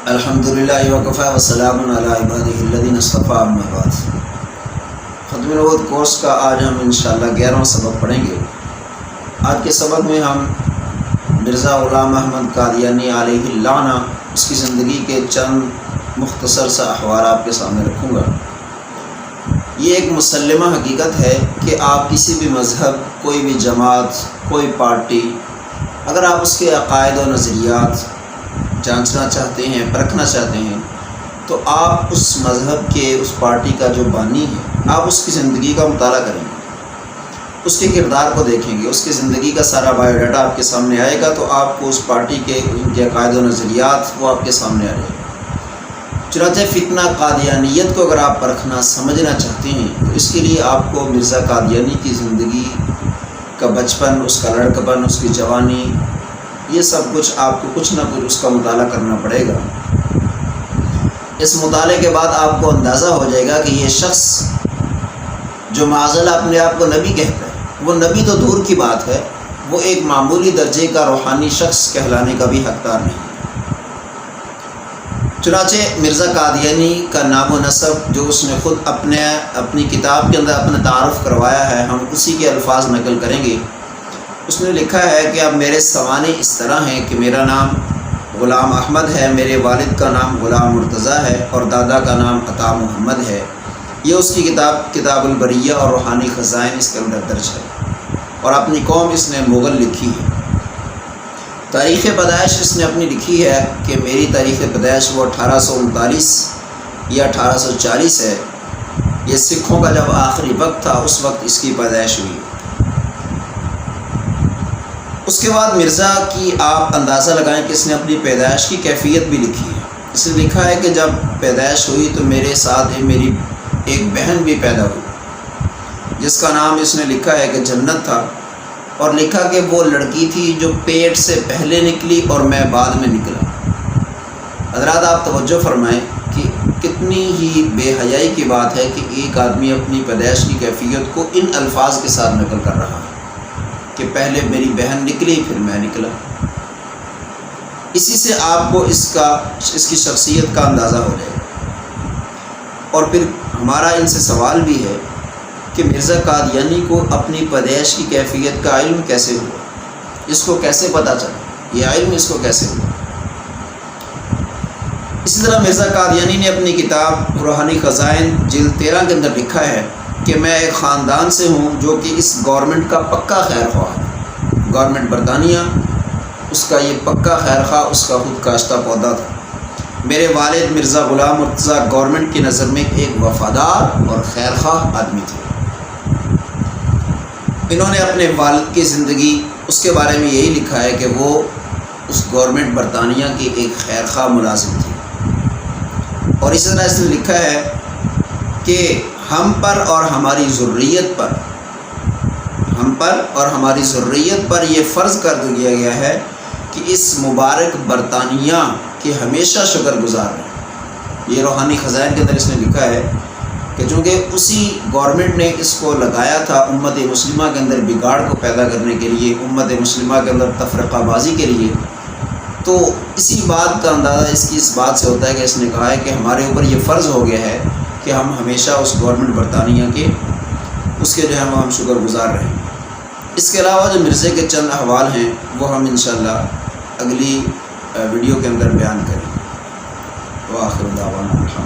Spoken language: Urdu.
الحمدللہ وکفیٰ وسلام علی عبادہ الذین اصطفیٰ اما بعد۔ ختم نبوت کورس کا آج ہم انشاءاللہ 11واں سبق پڑھیں گے۔ آج کے سبق میں ہم مرزا غلام احمد قادیانی علیہ اللعنہ اس کی زندگی کے چند مختصر سا احوال آپ کے سامنے رکھوں گا۔ یہ ایک مسلمہ حقیقت ہے کہ آپ کسی بھی مذہب، کوئی بھی جماعت، کوئی پارٹی، اگر آپ اس کے عقائد و نظریات جانچنا چاہتے ہیں، پرکھنا چاہتے ہیں، تو آپ اس مذہب کے، اس پارٹی کا جو بانی ہے، آپ اس کی زندگی کا مطالعہ کریں گے، اس کے کردار کو دیکھیں گے، اس کی زندگی کا سارا بایو ڈاٹا آپ کے سامنے آئے گا، تو آپ کو اس پارٹی کے، ان کے عقائد و نظریات وہ آپ کے سامنے آ جائے گا۔ چنانچہ فتنہ قادیانیت کو اگر آپ پرکھنا، سمجھنا چاہتے ہیں، تو اس کے لیے آپ کو مرزا قادیانی کی زندگی کا بچپن، اس کا لڑکپن، اس کی جوانی، یہ سب کچھ آپ کو کچھ نہ کچھ اس کا مطالعہ کرنا پڑے گا۔ اس مطالعے کے بعد آپ کو اندازہ ہو جائے گا کہ یہ شخص جو معاذاللہ اپنے آپ کو نبی کہتا ہے، وہ نبی تو دور کی بات ہے، وہ ایک معمولی درجے کا روحانی شخص کہلانے کا بھی حقدار نہیں۔ چنانچہ مرزا قادیانی کا نام و نسب جو اس نے خود اپنی کتاب کے اندر اپنا تعارف کروایا ہے، ہم اسی کے الفاظ نقل کریں گے۔ اس نے لکھا ہے کہ اب میرے سوانح اس طرح ہیں کہ میرا نام غلام احمد ہے، میرے والد کا نام غلام مرتضیٰ ہے اور دادا کا نام عطا محمد ہے۔ یہ اس کی کتاب البریہ اور روحانی خزائن اس کے اندر درج ہے، اور اپنی قوم اس نے مغل لکھی ہے۔ تاریخ پیدائش اس نے اپنی لکھی ہے کہ میری تاریخ پیدائش وہ 1839 یا 1840 ہے۔ یہ سکھوں کا جب آخری وقت تھا، اس وقت اس کی پیدائش ہوئی۔ اس کے بعد مرزا کی آپ اندازہ لگائیں کہ اس نے اپنی پیدائش کی کیفیت بھی لکھی ہے۔ اس نے لکھا ہے کہ جب پیدائش ہوئی تو میرے ساتھ میری ایک بہن بھی پیدا ہوئی، جس کا نام اس نے لکھا ہے کہ جنت تھا، اور لکھا کہ وہ لڑکی تھی جو پیٹ سے پہلے نکلی اور میں بعد میں نکلا۔ حضرات آپ توجہ فرمائیں کہ کتنی ہی بے حیائی کی بات ہے کہ ایک آدمی اپنی پیدائش کی کیفیت کو ان الفاظ کے ساتھ نقل کر رہا ہے کہ پہلے میری بہن نکلی پھر میں نکلا۔ اسی سے آپ کو اس کی شخصیت کا اندازہ ہو جائے گا۔ اور پھر ہمارا ان سے سوال بھی ہے کہ مرزا قادیانی کو اپنی پیدائش کی کیفیت کا علم کیسے ہوا، اس کو کیسے پتہ چلا، یہ علم اس کو کیسے ہوا۔ اسی طرح مرزا قادیانی نے اپنی کتاب روحانی خزائن جلد 13 کے اندر لکھا ہے کہ میں ایک خاندان سے ہوں جو کہ اس گورنمنٹ کا پکا خیر خواہ ہے۔ گورنمنٹ برطانیہ، اس کا یہ پکا خیر خواہ، اس کا خود کاشتہ پودا تھا۔ میرے والد مرزا غلام مرتضیٰ گورنمنٹ کی نظر میں ایک وفادار اور خیر خواہ آدمی تھے۔ انہوں نے اپنے والد کی زندگی، اس کے بارے میں یہی لکھا ہے کہ وہ اس گورنمنٹ برطانیہ کی ایک خیر خواہ ملازم تھی۔ اور اسی طرح اس نے لکھا ہے کہ ہم پر اور ہماری ذریت پر یہ فرض کر دیا گیا ہے کہ اس مبارک برطانیہ کے ہمیشہ شکر گزار رہیں۔ یہ روحانی خزائن کے اندر اس نے لکھا ہے کہ چونکہ اسی گورنمنٹ نے اس کو لگایا تھا امت مسلمہ کے اندر بگاڑ کو پیدا کرنے کے لیے، امت مسلمہ کے اندر تفرقہ بازی کے لیے، تو اسی بات کا اندازہ اس بات سے ہوتا ہے کہ اس نے کہا ہے کہ ہمارے اوپر یہ فرض ہو گیا ہے کہ ہم ہمیشہ اس گورنمنٹ برطانیہ کے، اس کے جو ہے ہم شکر گزار رہیں۔ اس کے علاوہ جو مرزے کے چند احوال ہیں وہ ہم انشاءاللہ اگلی ویڈیو کے اندر بیان کریں گے۔ وآخر دعوانا الحمدللہ۔